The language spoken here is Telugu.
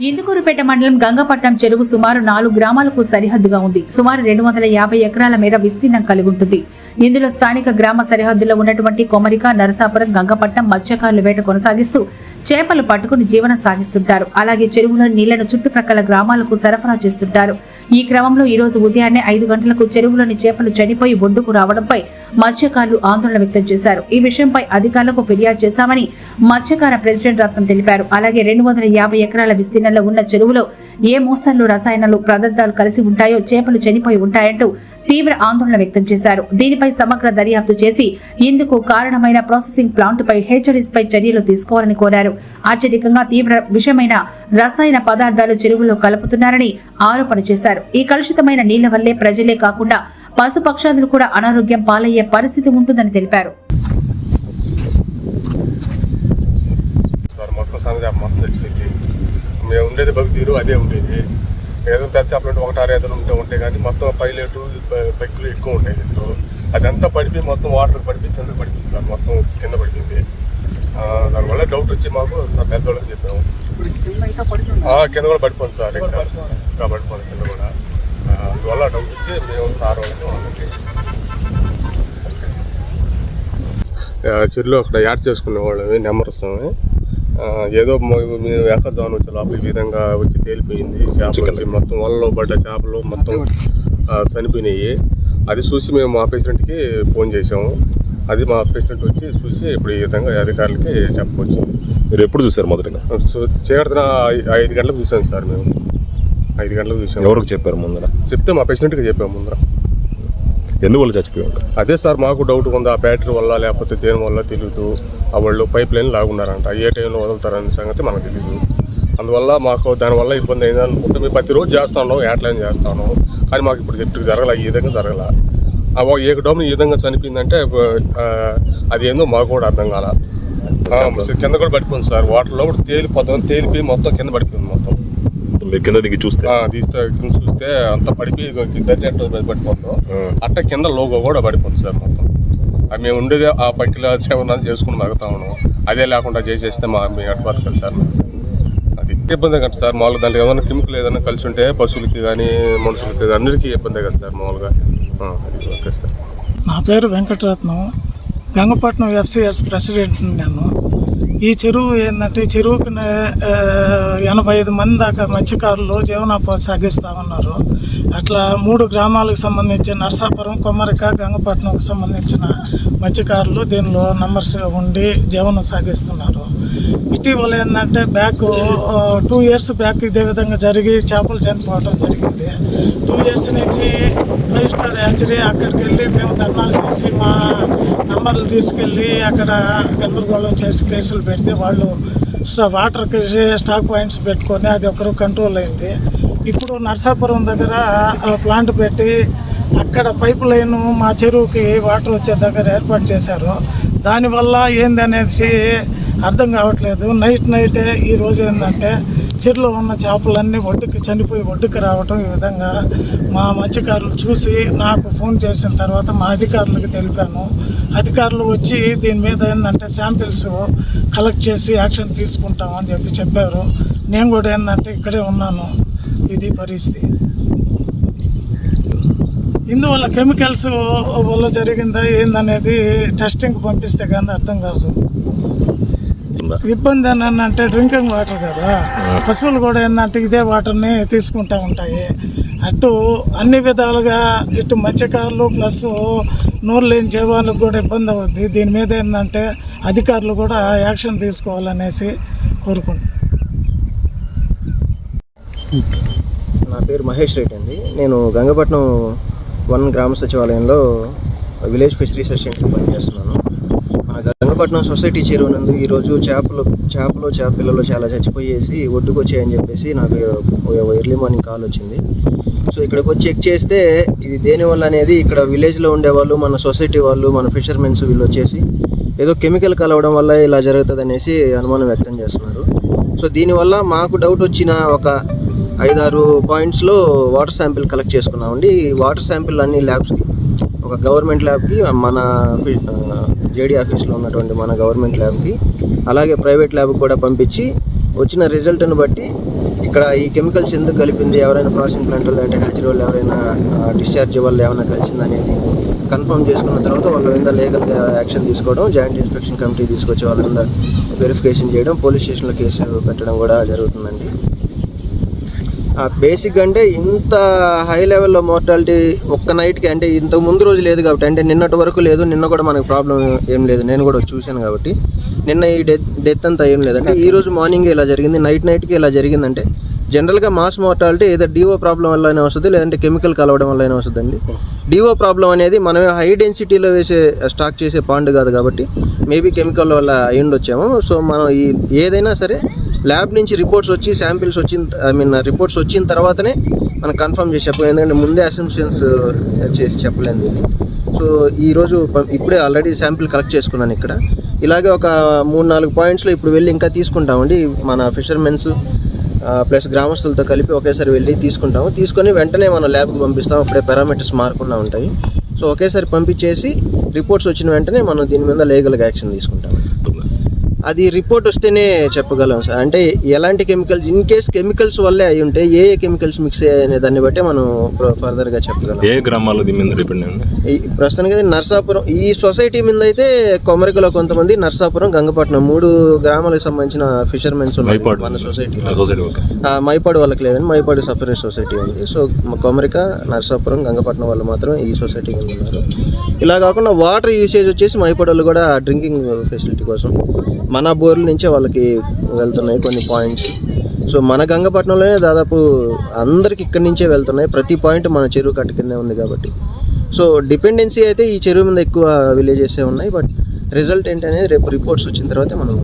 ఇందుకూరుపేట మండలం గంగపట్నం చెరువు సుమారు 4 గ్రామాలకు సరిహద్దుగా ఉంది. సుమారు 250 ఎకరాల మేర విస్తీర్ణం కలిగి ఉంటుంది. ఇందులో స్థానిక గ్రామ సరిహద్దులో ఉన్నటువంటి కొమరిక, నరసాపురం, గంగపట్నం మత్స్యకారులు వేట కొనసాగిస్తూ చేపలు పట్టుకుని జీవనం సాగిస్తుంటారు. అలాగే చెరువులో నీళ్లను చుట్టుప్రక్కల గ్రామాలకు సరఫరా చేస్తుంటారు. ఈ క్రమంలో ఈ రోజు ఉదయాన్నే 5 గంటలకు చెరువులోని చేపలు చనిపోయి ఒడ్డుకు రావడంపై మత్స్యకారులు ఆందోళన వ్యక్తం చేశారు. ఈ విషయంపై అధికారులకు ఫిర్యాదు చేశామని మత్స్యకార ప్రెసిడెంట్ రత్నం తెలిపారు. అలాగే 250 ఎకరాల విస్తీర్ణంలో ఉన్న చెరువులో ఏ మోస్తరులో రసాయనాలు పదార్థాలు కలిసి ఉంటాయో చేపలు చనిపోయి ఉంటాయంటూ తీవ్ర ఆందోళన వ్యక్తం చేశారు. దీనిపై సమగ్ర దర్యాప్తు చేసి ఇందుకు కారణమైన ప్రాసెసింగ్ ప్లాంట్ పై హెచ్ఆర్ఎస్ పై చర్యలు తీసుకోవాలని కోరారు. అత్యధికంగా తీవ్ర విషమైన రసాయన పదార్థాలు చెరువులో కలుపుతున్నారని ఆరోపణ చేశారు. ఈ కలుషితమైన నీళ్ల వల్లే ప్రజలే కాకుండా పశుపక్షాదులు కూడా అనారోగ్యం పాలయ్యే పరిస్థితి ఉంటుందని తెలిపారు. మేము ఉండేది భక్తిరు అదే ఉండేది. ఏదో పెద్ద చేపలు 1-6 ఉంటాయి కానీ మొత్తం పైలెటు పెక్కులు ఎక్కువ ఉంటాయి. అదంతా పడిపోయి మొత్తం వాటర్ పడిపోయి కింద పడిపోయింది సార్, మొత్తం కింద పడిపోయింది. దానివల్ల డౌట్ వచ్చి మాకు సార్ పెద్దవాళ్ళకి చెప్పాము. కింద కూడా పడిపోయింది సార్, ఇంకా పడిపోయింది కింద కూడా. అందువల్ల డౌట్ వచ్చి మేము సార్ వాళ్ళకి చెరువులో అక్కడ యాడ్ చేసుకునే వాళ్ళవి నెంబర్ వస్తాము. ఏదో మేము ఎక్కజాను వచ్చే లోపల ఈ విధంగా వచ్చి తేలిపోయింది. చేపలు మొత్తం వలలో పడ్డ చేపలు మొత్తం చనిపోయినాయి. అది చూసి మేము మా ప్రెసిడెంట్కి ఫోన్ చేసాము. అది మా ప్రెసిడెంట్ వచ్చి చూసి ఇప్పుడు ఈ విధంగా అధికారులకి చెప్పవచ్చు. మీరు ఎప్పుడు చూసారు మొదటిగా? చేకడన 5 గంటలకు చూసాను సార్. మేము 5 గంటలకు చూసాము. ఎవరికి చెప్పారు ముందర? చెప్తే మా ప్రెసిడెంట్కి చెప్పాము ముందర. ఎందువల్ల చచ్చిపోయారు? అదే సార్ మాకు డౌట్ ఉంది, ఆ బ్యాటరీ వల్ల లేకపోతే దేని వల్ల తెలియదు. ఆ వాళ్ళు పైప్ లైన్ లాగున్నారంట, ఏ టైంలో వదులుతారనే సంగతి మనకు తెలియదు. అందువల్ల మాకు దానివల్ల ఇబ్బంది అయింది అనుకుంటే మేము ప్రతిరోజు చేస్తాను, యాడ్ చేస్తాను. కానీ మాకు ఇప్పుడు ఇప్పుడు జరగల, ఈ విధంగా జరగల. ఏ డోమ్ ఈ విధంగా చనిపోయిందంటే అది ఏందో మాకు కూడా అర్థం కాల. కింద కూడా పడిపోయింది సార్, వాటర్లో తేలిపోయి మొత్తం కింద పడిపోయింది. మొత్తం కింద దిగి చూస్తే కింద చూస్తే అంత పడిపోయి పడిపోతాం. అట్ట కింద లోగో కూడా పడిపోతుంది సార్ మొత్తం. అది మేము ఉండేది ఆ పక్కిలో సేవనాలు చేసుకుని మగుతా ఉన్నాం. అదే లేకుండా చేసేస్తే మేము అటు బతకాలి సార్. అది ఇబ్బంది కదా సార్. మామూలుగా దాంట్లో ఏదైనా కెమికల్ ఏదైనా కలిసి ఉంటే పశువులకి కానీ మనుషులకి అందరికీ ఇబ్బంది కదా సార్ మామూలుగా. అది ఓకే సార్. నా పేరు వెంకటరత్నం, గంగపట్నం FCS ప్రెసిడెంట్. నేను ఈ చెరువు ఏంటంటే చెరువుకి 85 మంది దాకా మత్స్యకారులు జీవనోపాధి సాగిస్తూ ఉన్నారు. అట్లా 3 గ్రామాలకు సంబంధించి నరసాపురం, కొమరిక, గంగపట్నంకు సంబంధించిన మత్స్యకారులు దీనిలో నంబర్స్ ఉండి జీవనం సాగిస్తున్నారు. ఇటీవల ఏంటంటే 2 years బ్యాక్ ఇదే విధంగా జరిగి చేపలు చనిపోవడం జరిగింది. 2 years నుంచి 5 స్టార్ హ్యాచరీ అక్కడికి వెళ్ళి మేము ధర్నాలు చేసి మా నంబర్లు తీసుకెళ్ళి అక్కడ గందరగోళం చేసి కేసులు పెడితే వాళ్ళు వాటర్కి స్టాక్ పాయింట్స్ పెట్టుకొని అది ఒకరు కంట్రోల్ అయింది. ఇప్పుడు నరసాపురం దగ్గర ప్లాంట్ పెట్టి అక్కడ పైప్ లైన్ మా చెరువుకి వాటర్ వచ్చే దగ్గర ఏర్పాటు చేశారు. దానివల్ల ఏందనేసి అర్థం కావట్లేదు. నైటే ఈరోజు ఏంటంటే చెరువులో ఉన్న చేపలన్నీ ఒడ్డుకి రావటం. ఈ విధంగా మా మత్స్యకారులు చూసి నాకు ఫోన్ చేసిన తర్వాత మా అధికారులకు తెలిపాను. అధికారులు వచ్చి దీని మీద ఏంటంటే శాంపిల్స్ కలెక్ట్ చేసి యాక్షన్ తీసుకుంటామని చెప్పారు. నేను కూడా ఏంటంటే ఇక్కడే ఉన్నాను. ఇది పరిస్థితి. ఇందువల్ల కెమికల్స్ వల్ల జరిగిందా ఏందనేది టెస్టింగ్ పంపిస్తే కానీ అర్థం కాదు. ఇబ్బంది అంటే డ్రింకింగ్ వాటర్ కదా, పశువులు కూడా ఏంటంటే ఇదే వాటర్ని తీసుకుంటూ ఉంటాయి. అటు అన్ని విధాలుగా ఇటు మత్స్యకారులు ప్లస్ నోరు లేని జీవాలకు కూడా ఇబ్బంది అవుద్ది. దీని మీద ఏంటంటే అధికారులు కూడా యాక్షన్ తీసుకోవాలనేసి కోరుకుంటున్నాను. నా పేరు మహేష్ రెడ్డి అండి. నేను గంగపట్నం 1 గ్రామ సచివాలయంలో విలేజ్ ఫిషరీస్ అసిస్టెంట్గా పనిచేస్తున్నాను. మన గంగపట్నం సొసైటీ చెరువు నందు ఈరోజు చేప పిల్లలు చాలా చచ్చిపోయేసి ఒడ్డుకు వచ్చాయని చెప్పేసి నాకు ఎర్లీ మార్నింగ్ కాల్ వచ్చింది. సో ఇక్కడికి వచ్చి చెక్ చేస్తే ఇది దేనివల్ల అనేది ఇక్కడ విలేజ్లో ఉండేవాళ్ళు, మన సొసైటీ వాళ్ళు, మన ఫిషర్మెన్స్ వీళ్ళు వచ్చేసి ఏదో కెమికల్ కలవడం వల్ల ఇలా జరుగుతుంది అనేసి అనుమానం వ్యక్తం చేస్తున్నారు. సో దీనివల్ల మాకు డౌట్ వచ్చిన ఒక 5-6 పాయింట్స్లో వాటర్ శాంపిల్ కలెక్ట్ చేసుకున్నామండి. ఈ వాటర్ శాంపిల్ అన్ని ల్యాబ్స్కి, ఒక గవర్నమెంట్ ల్యాబ్కి, మన జేడీ ఆఫీస్లో ఉన్నటువంటి మన గవర్నమెంట్ ల్యాబ్కి, అలాగే ప్రైవేట్ ల్యాబ్కి కూడా పంపించి వచ్చిన రిజల్ట్ని బట్టి ఇక్కడ ఈ కెమికల్స్ ఎందుకు కలిపింది, ఎవరైనా ప్రాసెసింగ్ ప్లాంట్ వాళ్ళు అంటే హ్యాచరీ వాళ్ళు ఎవరైనా డిశ్చార్జ్ వల్ల ఏమైనా కలిసింది అనేది కన్ఫర్మ్ చేసుకున్న తర్వాత వాళ్ళ మీద లీగల్గా యాక్షన్ తీసుకోవడం, జాయింట్ ఇన్స్పెక్షన్ కమిటీ తీసుకొచ్చి వాళ్ళ మీద వెరిఫికేషన్ చేయడం, పోలీస్ స్టేషన్లో కేసు పెట్టడం కూడా జరుగుతుందండి. బేసిక్ అంటే ఇంత హై లెవెల్లో మోర్టాలిటీ ఒక్క నైట్కి అంటే ఇంతకు ముందు రోజు లేదు కాబట్టి, అంటే నిన్నటి వరకు లేదు, నిన్న కూడా మనకు ప్రాబ్లం ఏం లేదు, నేను కూడా చూశాను కాబట్టి నిన్న ఈ డెత్ అంతా ఏం లేదంటే ఈ రోజు మార్నింగ్ ఇలా జరిగింది, నైట్కి ఇలా జరిగిందంటే జనరల్గా మాస్ మోర్టాలిటీ ఏదో డిఓ ప్రాబ్లం వల్ల అయినా వస్తుంది, లేదంటే కెమికల్ కలవడం వల్ల అయినా వస్తుందండి. డిఓ ప్రాబ్లం అనేది మనం హై డెన్సిటీలో స్టాక్ చేసే పాండ్ కాదు కాబట్టి మేబీ కెమికల్ వల్ల అయి ఉండొచ్చాము. సో మనం ఏదైనా సరే ల్యాబ్ నుంచి రిపోర్ట్స్ వచ్చి శాంపిల్స్ రిపోర్ట్స్ వచ్చిన తర్వాతనే మనం కన్ఫర్మ్ చేసి చెప్పాం, ఎందుకంటే ముందే అసంప్షన్స్ చేసి చెప్పలేము దీన్ని. సో ఈరోజు ఇప్పుడే ఆల్రెడీ శాంపిల్ కలెక్ట్ చేసుకున్నాను ఇక్కడ. ఇలాగే ఒక 3-4 పాయింట్స్లో ఇప్పుడు వెళ్ళి ఇంకా తీసుకుంటామండి. మన ఫిషర్మెన్స్ ప్లస్ గ్రామస్తులతో కలిపి ఒకేసారి వెళ్ళి తీసుకొని వెంటనే మనం ల్యాబ్కి పంపిస్తాం. అప్పుడే పారామీటర్స్ మారకుండా ఉంటాయి. సో ఒకేసారి పంపించేసి రిపోర్ట్స్ వచ్చిన వెంటనే మనం దీని మీద లీగల్గా యాక్షన్ తీసుకుంటాం. అది రిపోర్ట్ వస్తేనే చెప్పగలం సార్, అంటే ఎలాంటి కెమికల్స్, ఇన్ కేస్ కెమికల్స్ వల్లే అయి ఉంటే ఏ కెమికల్స్ మిక్స్ అయ్యాయనే దాన్ని బట్టే మనం ఫర్దర్గా చెప్పగలం. ఏ గ్రామాల్లో దీని మీద డిపెండ్ అయింది? ప్రస్తుతానికి అయితే నర్సాపురం ఈ సొసైటీ మీద అయితే కొమరికలో కొంతమంది, నర్సాపురం, గంగపట్నం 3 గ్రామాలకు సంబంధించిన ఫిషర్మెన్స్ ఉన్నారు మన సొసైటీలో. మైపాడు వాళ్ళకి లేదండి, మైపాడు సపరేట్ సొసైటీ ఉంది. సో కొమరిక, నర్సాపురం, గంగపట్నం వాళ్ళు మాత్రం ఈ సొసైటీ కింద ఉన్నారు. ఇలా కాకుండా వాటర్ యూసేజ్ వచ్చేసి మైపాడు వాళ్ళు కూడా డ్రింకింగ్ ఫెసిలిటీ కోసం మన బోర్ల నుంచే వాళ్ళకి వెళ్తున్నాయి కొన్ని పాయింట్స్. సో మన గంగపట్నంలోనే దాదాపు అందరికి ఇక్కడి నుంచే వెళ్తున్నాయి. ప్రతి పాయింట్ మన చెరువు కట్ట కిందే ఉంది కాబట్టి సో డిపెండెన్సీ అయితే ఈ చెరువు మీద ఎక్కువ విలేజెస్ ఉన్నాయి. బట్ రిజల్ట్ ఏంటనేది రేపు రిపోర్ట్స్ వచ్చిన తర్వాత మనం